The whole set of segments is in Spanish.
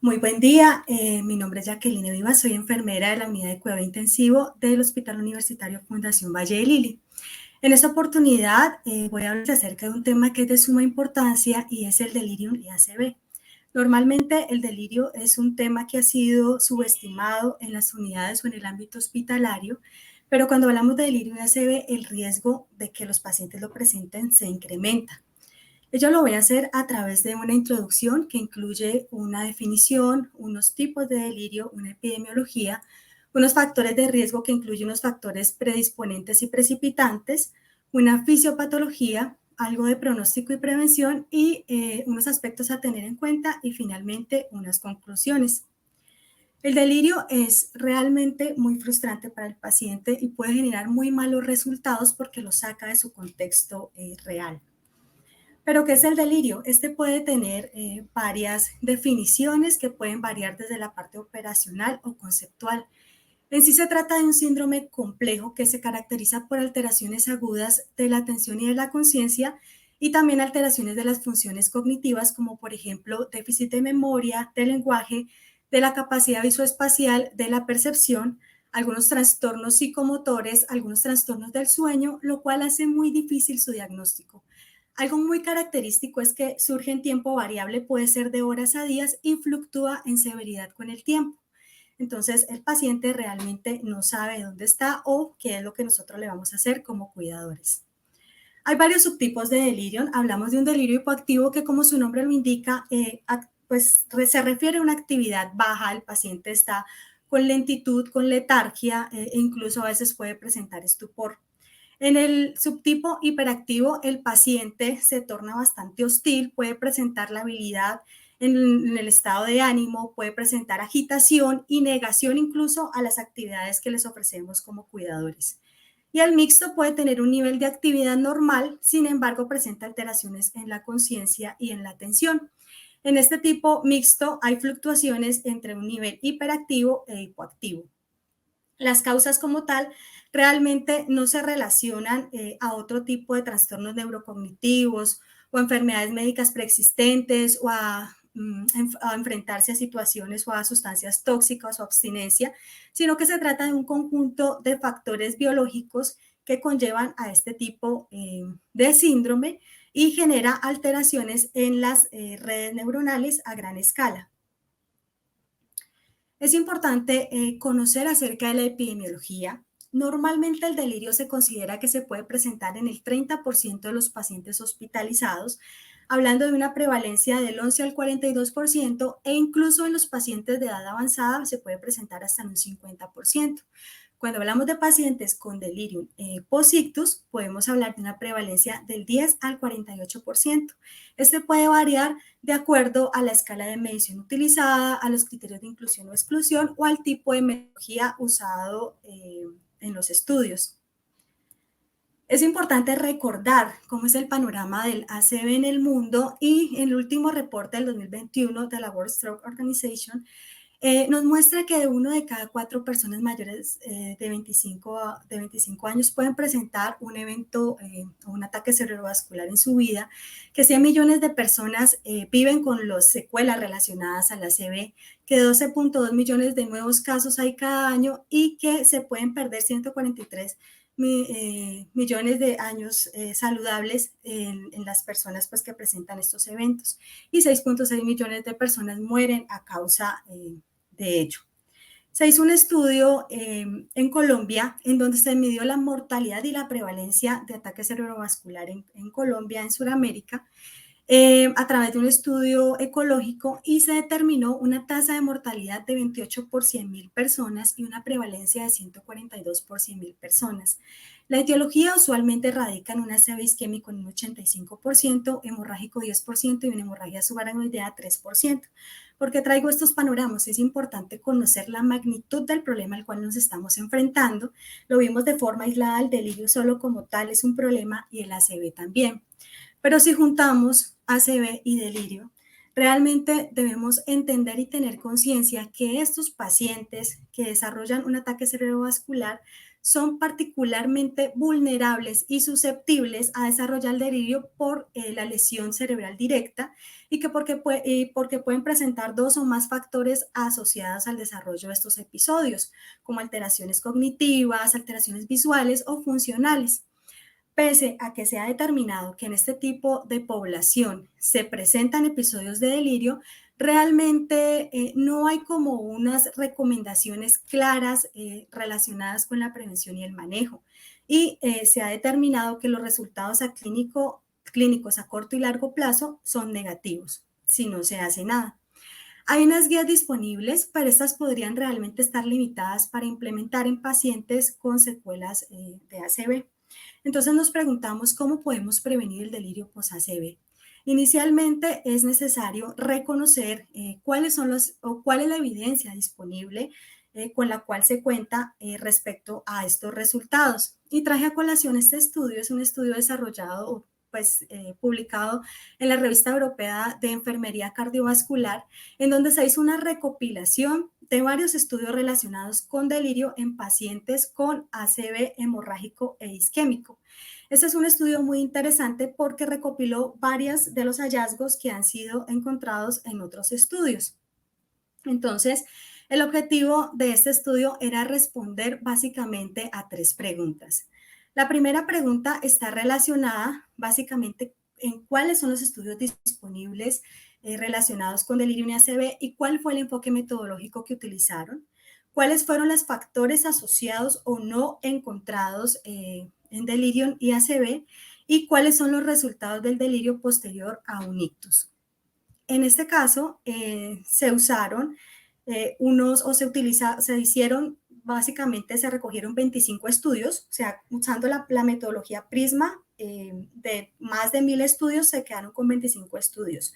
Muy buen día, mi nombre es Jacqueline Vivas, soy enfermera de la unidad de cuidado intensivo del Hospital Universitario Fundación Valle de Lili. En esta oportunidad voy a hablar acerca de un tema que es de suma importancia y es el delirium y ACV. Normalmente el delirio es un tema que ha sido subestimado en las unidades o en el ámbito hospitalario, pero cuando hablamos de delirio y ACV, el riesgo de que los pacientes lo presenten se incrementa. Yo lo voy a hacer a través de una introducción que incluye una definición, unos tipos de delirio, una epidemiología, unos factores de riesgo que incluyen unos factores predisponentes y precipitantes, una fisiopatología, algo de pronóstico y prevención y unos aspectos a tener en cuenta y finalmente unas conclusiones. El delirio es realmente muy frustrante para el paciente y puede generar muy malos resultados porque lo saca de su contexto real. Pero, ¿qué es el delirio? Este puede tener varias definiciones que pueden variar desde la parte operacional o conceptual. En sí se trata de un síndrome complejo que se caracteriza por alteraciones agudas de la atención y de la conciencia y también alteraciones de las funciones cognitivas como por ejemplo déficit de memoria, de lenguaje, de la capacidad visoespacial, de la percepción, algunos trastornos psicomotores, algunos trastornos del sueño, lo cual hace muy difícil su diagnóstico. Algo muy característico es que surge en tiempo variable, puede ser de horas a días y fluctúa en severidad con el tiempo. Entonces, el paciente realmente no sabe dónde está o qué es lo que nosotros le vamos a hacer como cuidadores. Hay varios subtipos de delirio. Hablamos de un delirio hipoactivo que, como su nombre lo indica, pues se refiere a una actividad baja. El paciente está con lentitud, con letargia e incluso a veces puede presentar estupor. En el subtipo hiperactivo, el paciente se torna bastante hostil, puede presentar la habilidad en el estado de ánimo, puede presentar agitación y negación incluso a las actividades que les ofrecemos como cuidadores. Y el mixto puede tener un nivel de actividad normal, sin embargo, presenta alteraciones en la conciencia y en la atención. En este tipo mixto hay fluctuaciones entre un nivel hiperactivo e hipoactivo. Las causas como tal realmente no se relacionan a otro tipo de trastornos neurocognitivos o a enfermedades médicas preexistentes o a enfrentarse a situaciones o a sustancias tóxicas o abstinencia, sino que se trata de un conjunto de factores biológicos que conllevan a este tipo de síndrome y genera alteraciones en las redes neuronales a gran escala. Es importante conocer acerca de la epidemiología. Normalmente el delirio se considera que se puede presentar en el 30% de los pacientes hospitalizados, hablando de una prevalencia del 11 al 42% e incluso en los pacientes de edad avanzada se puede presentar hasta en un 50%. Cuando hablamos de pacientes con delirium posictus, podemos hablar de una prevalencia del 10 al 48%. Este puede variar de acuerdo a la escala de medición utilizada, a los criterios de inclusión o exclusión o al tipo de metodología usado en los estudios. Es importante recordar cómo es el panorama del ACV en el mundo y en el último reporte del 2021 de la World Stroke Organization nos muestra que uno de cada 4 personas mayores de 25 años pueden presentar un evento o un ataque cerebrovascular en su vida, que 100 millones de personas viven con las secuelas relacionadas al ACV, que 12.2 millones de nuevos casos hay cada año y que se pueden perder 143 millones de años saludables en las personas pues, que presentan estos eventos y 6.6 millones de personas mueren a causa de ello. Se hizo un estudio en Colombia en donde se midió la mortalidad y la prevalencia de ataque cerebrovascular en Colombia, en Sudamérica, a través de un estudio ecológico y se determinó una tasa de mortalidad de 28 por 100.000 personas y una prevalencia de 142 por 100.000 personas. La etiología usualmente radica en un ACV isquémico en un 85%, hemorrágico 10% y una hemorragia subaracnoidea 3%. ¿Por qué traigo estos panoramas? Es importante conocer la magnitud del problema al cual nos estamos enfrentando. Lo vimos de forma aislada, el delirio solo como tal es un problema y el ACV también. Pero si juntamos ACV y delirio, realmente debemos entender y tener conciencia que estos pacientes que desarrollan un ataque cerebrovascular son particularmente vulnerables y susceptibles a desarrollar delirio por la lesión cerebral directa y porque pueden presentar dos o más factores asociados al desarrollo de estos episodios, como alteraciones cognitivas, alteraciones visuales o funcionales. Pese a que se ha determinado que en este tipo de población se presentan episodios de delirio, realmente no hay como unas recomendaciones claras relacionadas con la prevención y el manejo. Y se ha determinado que los resultados clínicos a corto y largo plazo son negativos si no se hace nada. Hay unas guías disponibles, pero estas podrían realmente estar limitadas para implementar en pacientes con secuelas de ACV. Entonces nos preguntamos cómo podemos prevenir el delirio post-ACV. Inicialmente es necesario reconocer cuál es la evidencia disponible con la cual se cuenta respecto a estos resultados. Y traje a colación este estudio, es un estudio desarrollado publicado en la Revista Europea de Enfermería Cardiovascular, en donde se hizo una recopilación de varios estudios relacionados con delirio en pacientes con ACV hemorrágico e isquémico. Este es un estudio muy interesante porque recopiló varios de los hallazgos que han sido encontrados en otros estudios. Entonces, el objetivo de este estudio era responder básicamente a tres preguntas. La primera pregunta está relacionada básicamente en cuáles son los estudios disponibles relacionados con delirio y ACV y cuál fue el enfoque metodológico que utilizaron, cuáles fueron los factores asociados o no encontrados en delirio y ACV y cuáles son los resultados del delirio posterior a un ictus. En este caso, se usaron se recogieron 25 estudios, o sea, usando la metodología PRISMA, de más de 1000 estudios, se quedaron con 25 estudios.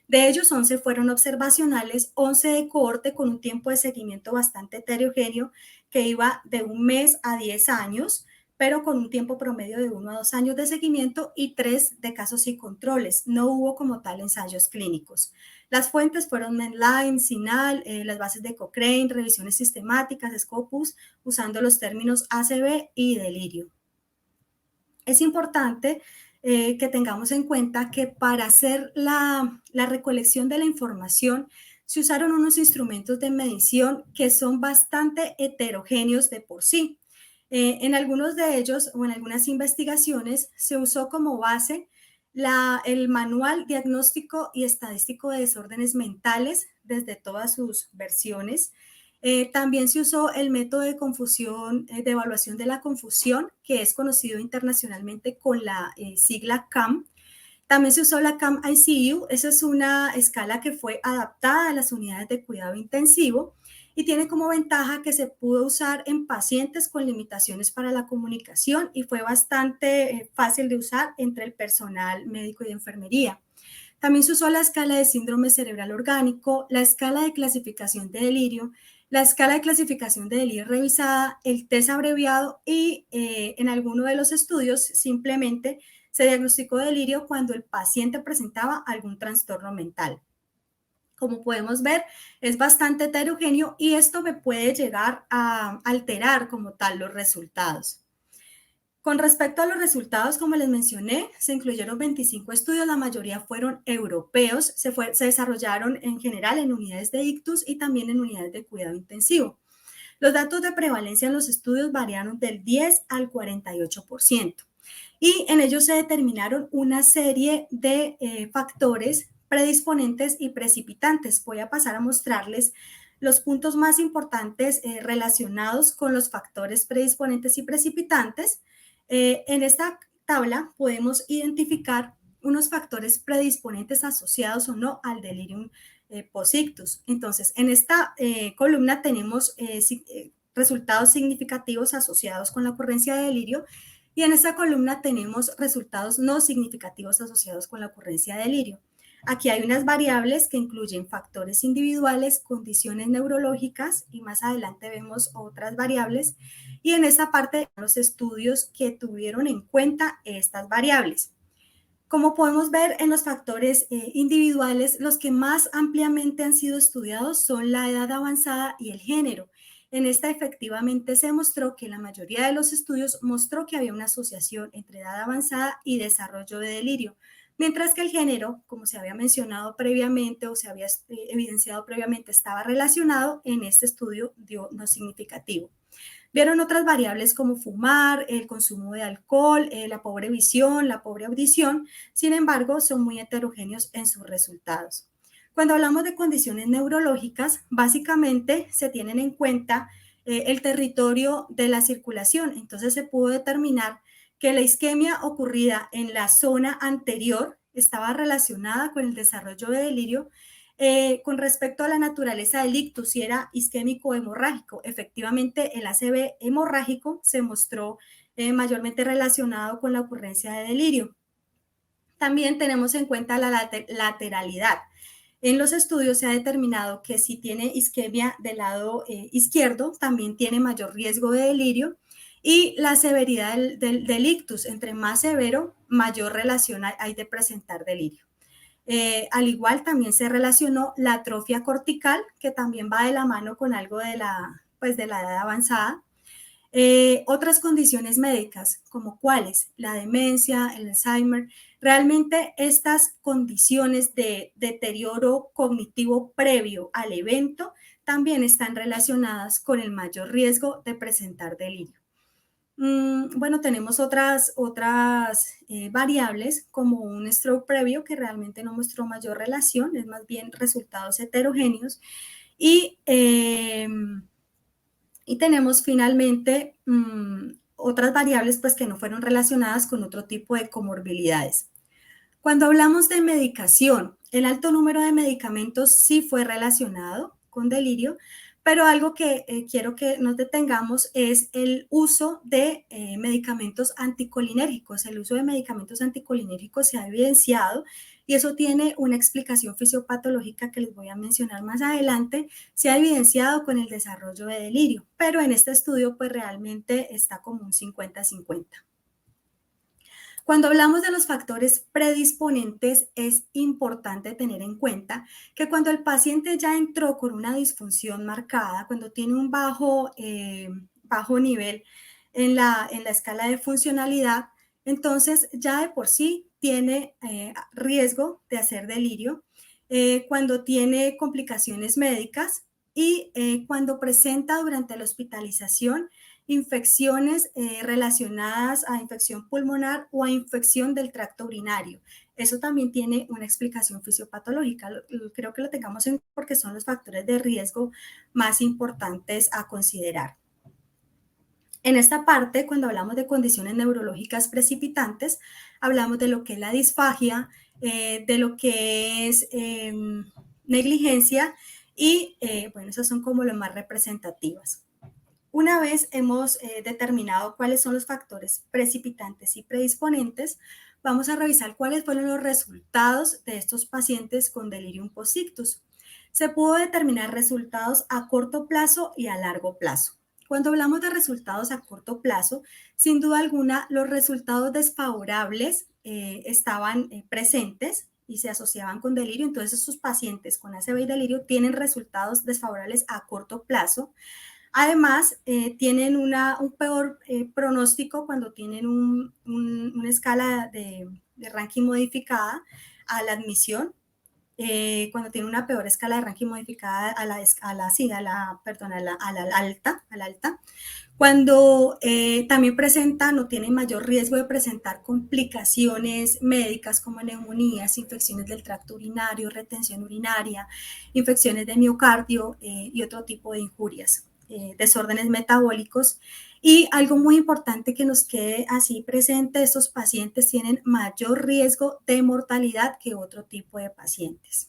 De ellos, 11 fueron observacionales, 11 de cohorte con un tiempo de seguimiento bastante heterogéneo, que iba de 1 mes a 10 años, pero con un tiempo promedio de 1 a 2 años de seguimiento y 3 de casos y controles. No hubo como tal ensayos clínicos. Las fuentes fueron Medline, CINAHL, las bases de Cochrane, revisiones sistemáticas, Scopus, usando los términos ACV y delirio. Es importante que tengamos en cuenta que para hacer la recolección de la información se usaron unos instrumentos de medición que son bastante heterogéneos de por sí. En algunos de ellos o en algunas investigaciones se usó como base el Manual Diagnóstico y Estadístico de Desórdenes Mentales desde todas sus versiones. También se usó el método de confusión, de evaluación de la confusión, que es conocido internacionalmente con la sigla CAM. También se usó la CAM-ICU, esa es una escala que fue adaptada a las unidades de cuidado intensivo y tiene como ventaja que se pudo usar en pacientes con limitaciones para la comunicación y fue bastante fácil de usar entre el personal médico y de enfermería. También se usó la escala de síndrome cerebral orgánico, la escala de clasificación de delirio, la escala de clasificación de delirio revisada, el test abreviado y en alguno de los estudios simplemente se diagnosticó delirio cuando el paciente presentaba algún trastorno mental. Como podemos ver, es bastante heterogéneo y esto me puede llegar a alterar como tal los resultados. Con respecto a los resultados, como les mencioné, se incluyeron 25 estudios, la mayoría fueron europeos, se desarrollaron en general en unidades de ictus y también en unidades de cuidado intensivo. Los datos de prevalencia en los estudios variaron del 10 al 48% y en ellos se determinaron una serie de factores predisponentes y precipitantes. Voy a pasar a mostrarles los puntos más importantes relacionados con los factores predisponentes y precipitantes. En esta tabla podemos identificar unos factores predisponentes asociados o no al delirium post-ictus. Entonces, en esta columna tenemos resultados significativos asociados con la ocurrencia de delirio y en esta columna tenemos resultados no significativos asociados con la ocurrencia de delirio. Aquí hay unas variables que incluyen factores individuales, condiciones neurológicas y más adelante vemos otras variables. Y en esta parte los estudios que tuvieron en cuenta estas variables. Como podemos ver en los factores individuales, los que más ampliamente han sido estudiados son la edad avanzada y el género. En esta efectivamente se mostró que la mayoría de los estudios mostró que había una asociación entre edad avanzada y desarrollo de delirio, mientras que el género, como se había mencionado previamente o se había evidenciado previamente, estaba relacionado, en este estudio dio no significativo. Vieron otras variables como fumar, el consumo de alcohol, la pobre visión, la pobre audición, sin embargo, son muy heterogéneos en sus resultados. Cuando hablamos de condiciones neurológicas, básicamente se tienen en cuenta el territorio de la circulación. Entonces se pudo determinar que la isquemia ocurrida en la zona anterior estaba relacionada con el desarrollo de delirio. Con respecto a la naturaleza del ictus, si era isquémico o hemorrágico, efectivamente el ACV hemorrágico se mostró mayormente relacionado con la ocurrencia de delirio. También tenemos en cuenta la lateralidad. En los estudios se ha determinado que si tiene isquemia del lado izquierdo, también tiene mayor riesgo de delirio, y la severidad del ictus, entre más severo, mayor relación hay de presentar delirio. Al igual también se relacionó la atrofia cortical, que también va de la mano con algo pues de la edad avanzada. Otras condiciones médicas, como cuáles, la demencia, el Alzheimer, realmente estas condiciones de deterioro cognitivo previo al evento también están relacionadas con el mayor riesgo de presentar delirio. Bueno, tenemos otras variables como un stroke previo que realmente no mostró mayor relación, es más bien resultados heterogéneos. Y tenemos finalmente otras variables pues que no fueron relacionadas con otro tipo de comorbilidades. Cuando hablamos de medicación, el alto número de medicamentos sí fue relacionado con delirio, pero algo que quiero que nos detengamos es el uso de medicamentos anticolinérgicos. El uso de medicamentos anticolinérgicos se ha evidenciado y eso tiene una explicación fisiopatológica que les voy a mencionar más adelante. Se ha evidenciado con el desarrollo de delirio, pero en este estudio pues realmente está como un 50-50. Cuando hablamos de los factores predisponentes, es importante tener en cuenta que cuando el paciente ya entró con una disfunción marcada, cuando tiene un bajo nivel en la escala de funcionalidad, entonces ya de por sí tiene riesgo de hacer delirio, cuando tiene complicaciones médicas y cuando presenta durante la hospitalización infecciones relacionadas a infección pulmonar o a infección del tracto urinario. Eso también tiene una explicación fisiopatológica. Creo que lo tengamos en cuenta porque son los factores de riesgo más importantes a considerar. En esta parte, cuando hablamos de condiciones neurológicas precipitantes, hablamos de lo que es la disfagia, de lo que es negligencia y, bueno, esas son como las más representativas. Una vez hemos determinado cuáles son los factores precipitantes y predisponentes, vamos a revisar cuáles fueron los resultados de estos pacientes con delirium postictus. Se pudo determinar resultados a corto plazo y a largo plazo. Cuando hablamos de resultados a corto plazo, sin duda alguna, los resultados desfavorables estaban presentes y se asociaban con delirio. Entonces, estos pacientes con ACV y delirio tienen resultados desfavorables a corto plazo. Además, tienen un peor pronóstico cuando tienen una escala de ranking modificada a la admisión, cuando tienen una peor escala de ranking modificada a la alta, cuando también presentan o tienen mayor riesgo de presentar complicaciones médicas como neumonías, infecciones del tracto urinario, retención urinaria, infecciones de miocardio y otro tipo de injurias, desórdenes metabólicos. Y algo muy importante que nos quede así presente, estos pacientes tienen mayor riesgo de mortalidad que otro tipo de pacientes.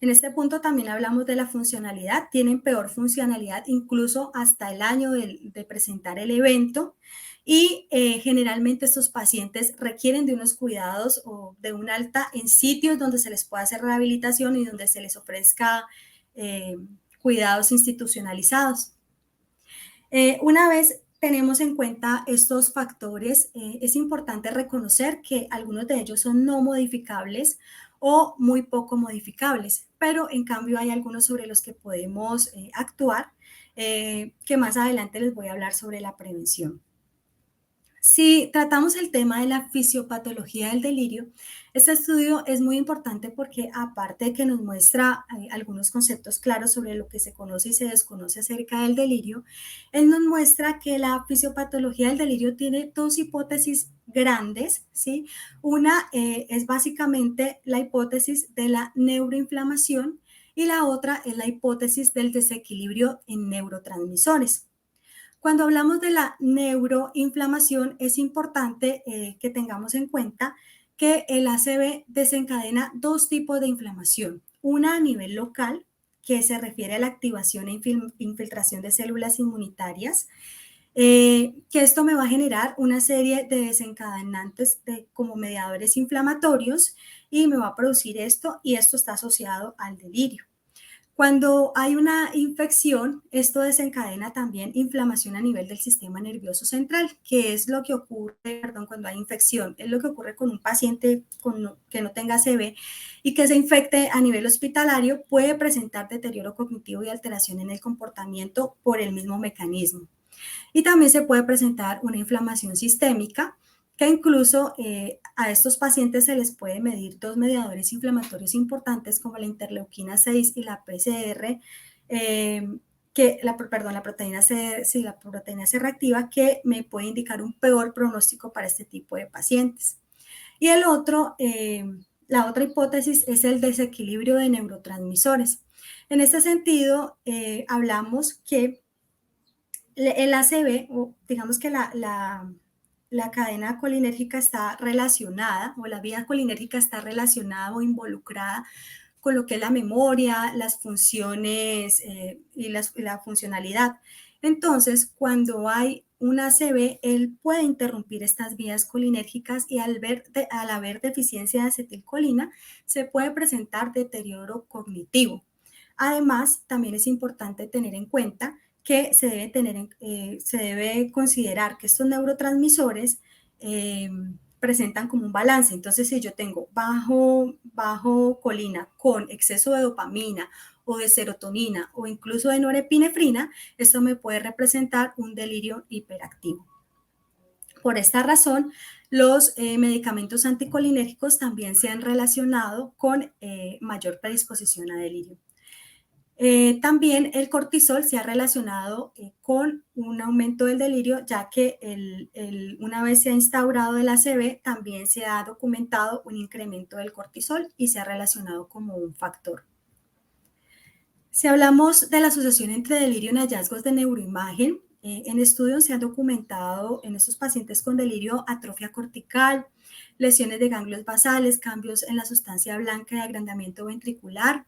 En este punto también hablamos de la funcionalidad, tienen peor funcionalidad incluso hasta el año de presentar el evento y generalmente estos pacientes requieren de unos cuidados o de un alta en sitios donde se les pueda hacer rehabilitación y donde se les ofrezca cuidados institucionalizados. Una vez tenemos en cuenta estos factores, es importante reconocer que algunos de ellos son no modificables, o muy poco modificables, pero en cambio hay algunos sobre los que podemos actuar, que más adelante les voy a hablar sobre la prevención. Si tratamos el tema de la fisiopatología del delirio, este estudio es muy importante porque aparte de que nos muestra algunos conceptos claros sobre lo que se conoce y se desconoce acerca del delirio, él nos muestra que la fisiopatología del delirio tiene dos hipótesis grandes, ¿sí? Una es básicamente la hipótesis de la neuroinflamación y la otra es la hipótesis del desequilibrio en neurotransmisores. Cuando hablamos de la neuroinflamación, es importante que tengamos en cuenta que el ACV desencadena dos tipos de inflamación. Una a nivel local, que se refiere a la activación e infiltración de células inmunitarias, que esto me va a generar una serie de desencadenantes como mediadores inflamatorios y me va a producir esto, y esto está asociado al delirio. Cuando hay una infección, esto desencadena también inflamación a nivel del sistema nervioso central, que es lo que ocurre, perdón, cuando hay infección, es lo que ocurre con un paciente que no tenga CV y que se infecte a nivel hospitalario, puede presentar deterioro cognitivo y alteración en el comportamiento por el mismo mecanismo. Y también se puede presentar una inflamación sistémica, que incluso a estos pacientes se les puede medir dos mediadores inflamatorios importantes como la interleuquina 6 y la PCR, la proteína C, sí, la proteína C reactiva, que me puede indicar un peor pronóstico para este tipo de pacientes. Y la otra hipótesis es el desequilibrio de neurotransmisores. En este sentido, hablamos que el ACV, o digamos que la cadena colinérgica está relacionada, o la vía colinérgica está relacionada o involucrada con lo que es la memoria, las funciones y la funcionalidad. Entonces, cuando hay un ACV, él puede interrumpir estas vías colinérgicas y al haber deficiencia de acetilcolina, se puede presentar deterioro cognitivo. Además, también es importante tener en cuenta que se debe considerar que estos neurotransmisores presentan como un balance. Entonces, si yo tengo bajo colina con exceso de dopamina o de serotonina o incluso de norepinefrina, esto me puede representar un delirio hiperactivo. Por esta razón, los medicamentos anticolinérgicos también se han relacionado con mayor predisposición a delirio. También el cortisol se ha relacionado con un aumento del delirio, ya que una vez se ha instaurado el ACV, también se ha documentado un incremento del cortisol y se ha relacionado como un factor. Si hablamos de la asociación entre delirio y hallazgos de neuroimagen, en estudios se han documentado en estos pacientes con delirio atrofia cortical, lesiones de ganglios basales, cambios en la sustancia blanca de agrandamiento ventricular.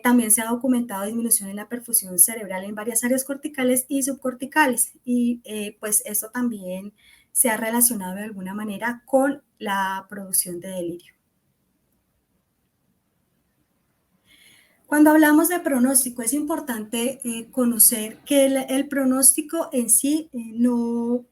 También se ha documentado disminución en la perfusión cerebral en varias áreas corticales y subcorticales. Y pues esto también se ha relacionado de alguna manera con la producción de delirio. Cuando hablamos de pronóstico, es importante conocer que el pronóstico en sí no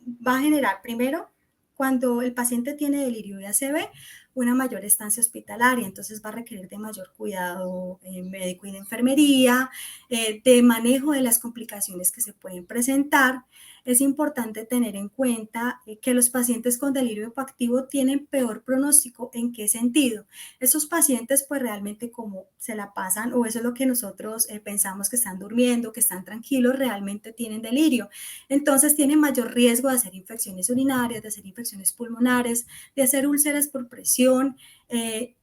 va a generar, primero, cuando el paciente tiene delirio de ACV, una mayor estancia hospitalaria, entonces va a requerir de mayor cuidado médico y de enfermería, de manejo de las complicaciones que se pueden presentar. Es importante tener en cuenta que los pacientes con delirio hipoactivo tienen peor pronóstico. ¿En qué sentido? Estos pacientes pues realmente como se la pasan, o eso es lo que nosotros pensamos que están durmiendo, que están tranquilos, realmente tienen delirio. Entonces tienen mayor riesgo de hacer infecciones urinarias, de hacer infecciones pulmonares, de hacer úlceras por presión,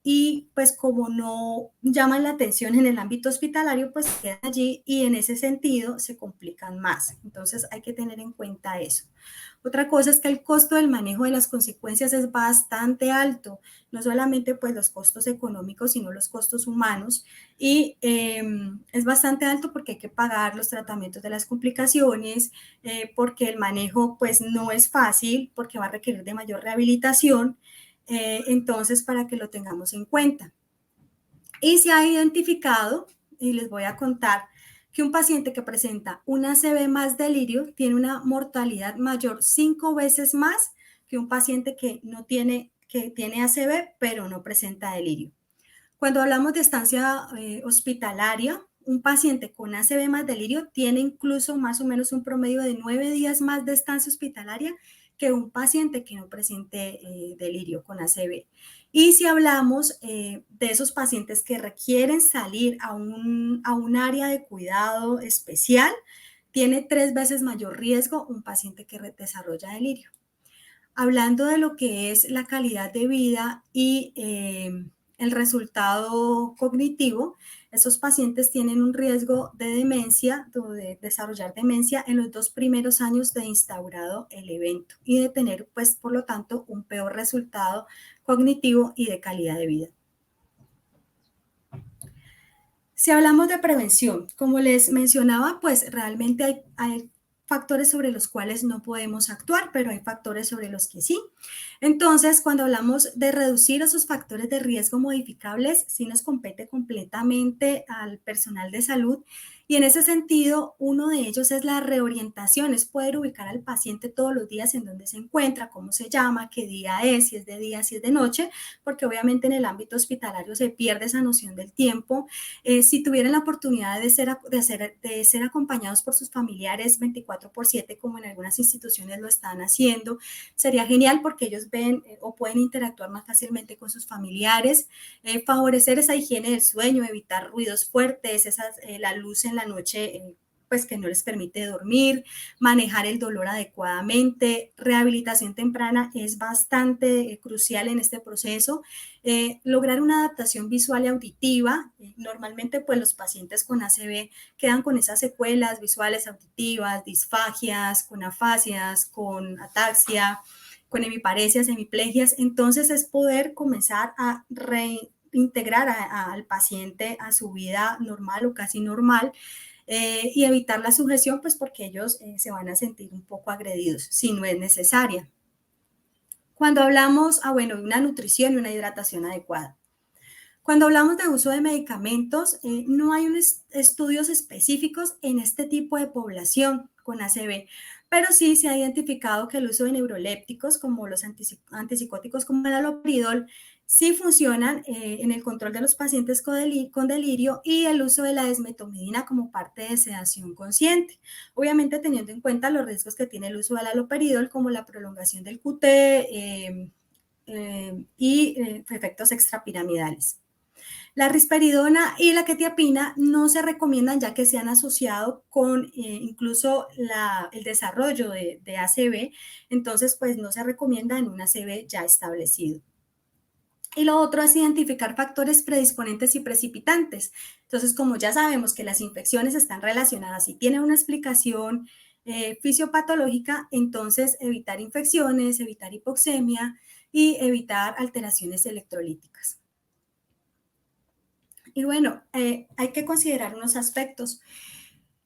y pues como no llaman la atención en el ámbito hospitalario, pues quedan allí y en ese sentido se complican más. Entonces hay que tener en cuenta eso. Otra cosa es que el costo del manejo de las consecuencias es bastante alto, no solamente pues los costos económicos, sino los costos humanos, y es bastante alto porque hay que pagar los tratamientos de las complicaciones, porque el manejo pues no es fácil, porque va a requerir de mayor rehabilitación, entonces para que lo tengamos en cuenta. Y se ha identificado, y les voy a contar, que un paciente que presenta una ACV más delirio tiene una mortalidad mayor 5 veces más que un paciente que no tiene que tiene ACV, pero no presenta delirio. Cuando hablamos de estancia hospitalaria, un paciente con ACV más delirio tiene incluso más o menos un promedio de 9 días más de estancia hospitalaria que un paciente que no presente delirio con ACV. Y si hablamos de esos pacientes que requieren salir a un área de cuidado especial, tiene 3 veces mayor riesgo un paciente que desarrolla delirio. Hablando de lo que es la calidad de vida y el resultado cognitivo, esos pacientes tienen un riesgo de demencia, de desarrollar demencia en los 2 primeros años de instaurado el evento y de tener, pues, por lo tanto, un peor resultado cognitivo y de calidad de vida. Si hablamos de prevención, como les mencionaba, pues realmente hay factores sobre los cuales no podemos actuar, pero hay factores sobre los que sí. Entonces, cuando hablamos de reducir esos factores de riesgo modificables, sí nos compete completamente al personal de salud. Y en ese sentido, uno de ellos es la reorientación, es poder ubicar al paciente todos los días en donde se encuentra, cómo se llama, qué día es, si es de día, si es de noche, porque obviamente en el ámbito hospitalario se pierde esa noción del tiempo. Si tuvieran la oportunidad de ser acompañados por sus familiares 24/7, como en algunas instituciones lo están haciendo, sería genial porque ellos ven o pueden interactuar más fácilmente con sus familiares, favorecer esa higiene del sueño, evitar ruidos fuertes, la luz en la noche, pues que no les permite dormir, manejar el dolor adecuadamente. Rehabilitación temprana es bastante crucial en este proceso. Lograr una adaptación visual y auditiva. Normalmente, pues los pacientes con ACV quedan con esas secuelas visuales, auditivas, disfagias, con afasias, con ataxia, con hemiparesias, hemiplegias. Entonces, es poder comenzar a reintegrar al paciente a su vida normal o casi normal, y evitar la sujeción, pues porque ellos se van a sentir un poco agredidos si no es necesaria. Cuando hablamos, de una nutrición y una hidratación adecuada. Cuando hablamos de uso de medicamentos, no hay estudios específicos en este tipo de población con ACV, pero sí se ha identificado que el uso de neurolépticos como los antipsicóticos como el haloperidol sí funcionan en el control de los pacientes con delirio, y el uso de la desmetomidina como parte de sedación consciente, obviamente teniendo en cuenta los riesgos que tiene el uso del haloperidol como la prolongación del QT y efectos extrapiramidales. La risperidona y la quetiapina no se recomiendan ya que se han asociado con incluso el desarrollo de ACV, entonces pues no se recomienda en un ACV ya establecido. Y lo otro es identificar factores predisponentes y precipitantes. Entonces, como ya sabemos que las infecciones están relacionadas y tienen una explicación fisiopatológica, entonces evitar infecciones, evitar hipoxemia y evitar alteraciones electrolíticas. Y bueno, hay que considerar unos aspectos.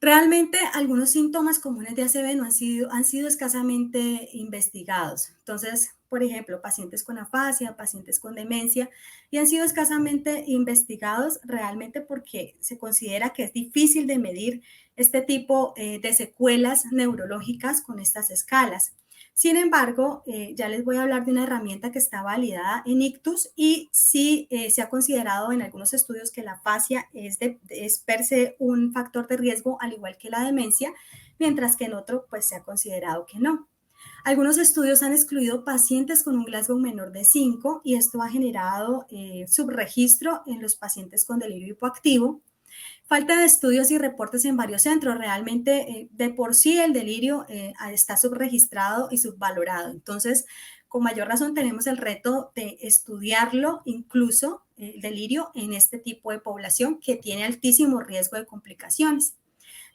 Realmente algunos síntomas comunes de ACV no han sido escasamente investigados. Entonces, por ejemplo, pacientes con afasia, pacientes con demencia, y han sido escasamente investigados realmente porque se considera que es difícil de medir este tipo de secuelas neurológicas con estas escalas. Sin embargo, ya les voy a hablar de una herramienta que está validada en ICTUS y sí se ha considerado en algunos estudios que la afasia es per se un factor de riesgo al igual que la demencia, mientras que en otro pues se ha considerado que no. Algunos estudios han excluido pacientes con un Glasgow menor de 5 y esto ha generado subregistro en los pacientes con delirio hipoactivo. Falta de estudios y reportes en varios centros. Realmente, de por sí, el delirio está subregistrado y subvalorado. Entonces, con mayor razón, tenemos el reto de estudiarlo, incluso el delirio en este tipo de población que tiene altísimo riesgo de complicaciones.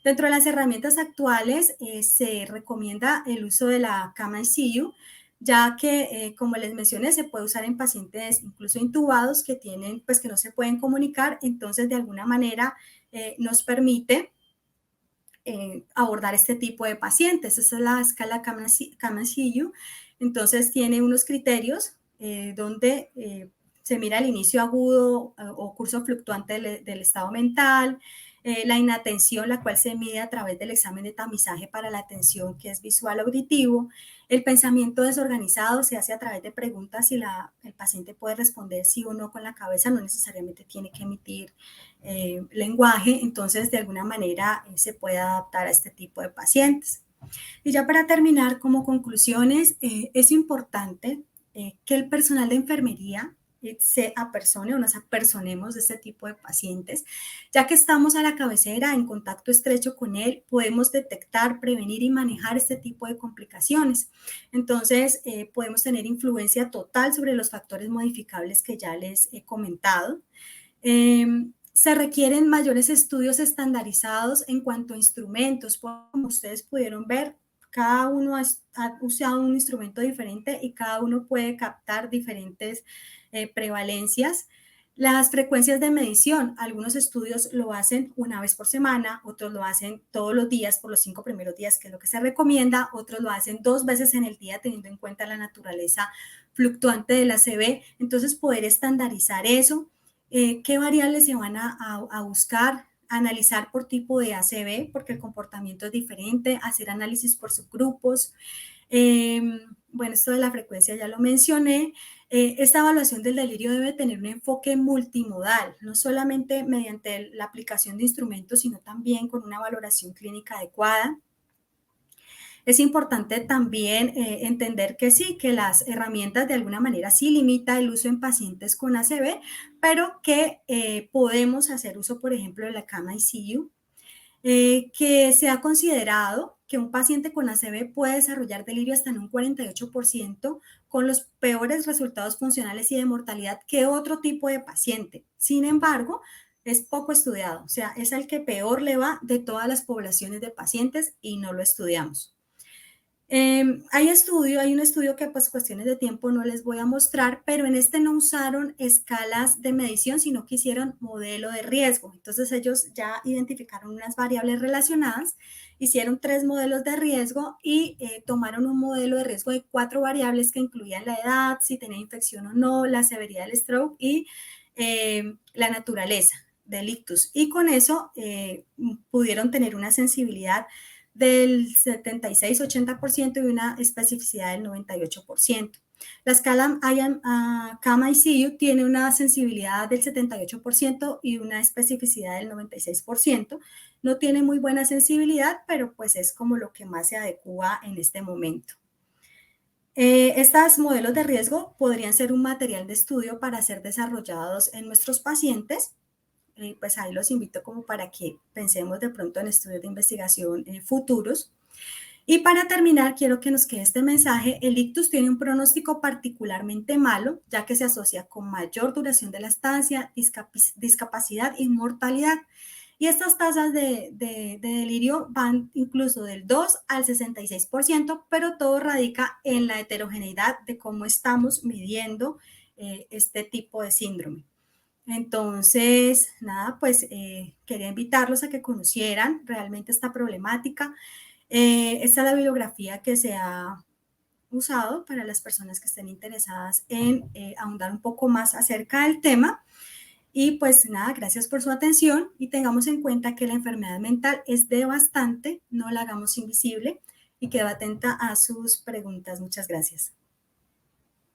Dentro de las herramientas actuales, se recomienda el uso de la cama ICU, ya que, como les mencioné, se puede usar en pacientes incluso intubados que tienen, pues que no se pueden comunicar, entonces de alguna manera nos permite abordar este tipo de pacientes. Esa es la escala CAMA-CIU. Entonces tiene unos criterios donde se mira el inicio agudo o curso fluctuante del estado mental, la inatención, la cual se mide a través del examen de tamizaje para la atención, que es visual auditivo. El pensamiento desorganizado se hace a través de preguntas y el paciente puede responder sí o no con la cabeza, no necesariamente tiene que emitir lenguaje, entonces de alguna manera se puede adaptar a este tipo de pacientes. Y ya para terminar, como conclusiones, es importante que el personal de enfermería se apersone o nos apersonemos de este tipo de pacientes, ya que estamos a la cabecera, en contacto estrecho con él, podemos detectar, prevenir y manejar este tipo de complicaciones. Entonces, podemos tener influencia total sobre los factores modificables que ya les he comentado. Se requieren mayores estudios estandarizados en cuanto a instrumentos. Como ustedes pudieron ver, cada uno ha usado un instrumento diferente y cada uno puede captar diferentes prevalencias. Las frecuencias de medición, algunos estudios lo hacen una vez por semana, otros lo hacen todos los días por los 5 primeros días, que es lo que se recomienda, otros lo hacen 2 veces en el día teniendo en cuenta la naturaleza fluctuante del ACV. Entonces, poder estandarizar eso. ¿Qué variables se van a buscar? Analizar por tipo de ACV, porque el comportamiento es diferente, hacer análisis por subgrupos. Bueno, esto de la frecuencia ya lo mencioné. Esta evaluación del delirio debe tener un enfoque multimodal, no solamente mediante la aplicación de instrumentos, sino también con una valoración clínica adecuada. Es importante también entender que sí, que las herramientas de alguna manera sí limita el uso en pacientes con ACV, pero que podemos hacer uso, por ejemplo, de la cama ICU, que se ha considerado que un paciente con ACV puede desarrollar delirio hasta en un 48% con los peores resultados funcionales y de mortalidad que otro tipo de paciente. Sin embargo, es poco estudiado, o sea, es el que peor le va de todas las poblaciones de pacientes y no lo estudiamos. Hay un estudio que pues cuestiones de tiempo no les voy a mostrar, pero en este no usaron escalas de medición, sino que hicieron modelo de riesgo. Entonces ellos ya identificaron unas variables relacionadas, hicieron 3 modelos de riesgo y tomaron un modelo de riesgo de 4 variables que incluían la edad, si tenía infección o no, la severidad del stroke y la naturaleza del ictus. Y con eso pudieron tener una sensibilidad del 76-80% y una especificidad del 98%. La escala CAMA-ICU tiene una sensibilidad del 78% y una especificidad del 96%. No tiene muy buena sensibilidad, pero pues es como lo que más se adecua en este momento. Estos modelos de riesgo podrían ser un material de estudio para ser desarrollados en nuestros pacientes. Pues ahí los invito como para que pensemos de pronto en estudios de investigación futuros. Y para terminar, quiero que nos quede este mensaje. El ictus tiene un pronóstico particularmente malo, ya que se asocia con mayor duración de la estancia, discapacidad y mortalidad. Y estas tasas de delirio van incluso del 2 al 66%, pero todo radica en la heterogeneidad de cómo estamos midiendo este tipo de síndrome. Entonces, nada, pues quería invitarlos a que conocieran realmente esta problemática. Esta es la bibliografía que se ha usado para las personas que estén interesadas en ahondar un poco más acerca del tema. Y pues nada, gracias por su atención y tengamos en cuenta que la enfermedad mental es devastante, no la hagamos invisible y quedo atenta a sus preguntas. Muchas gracias.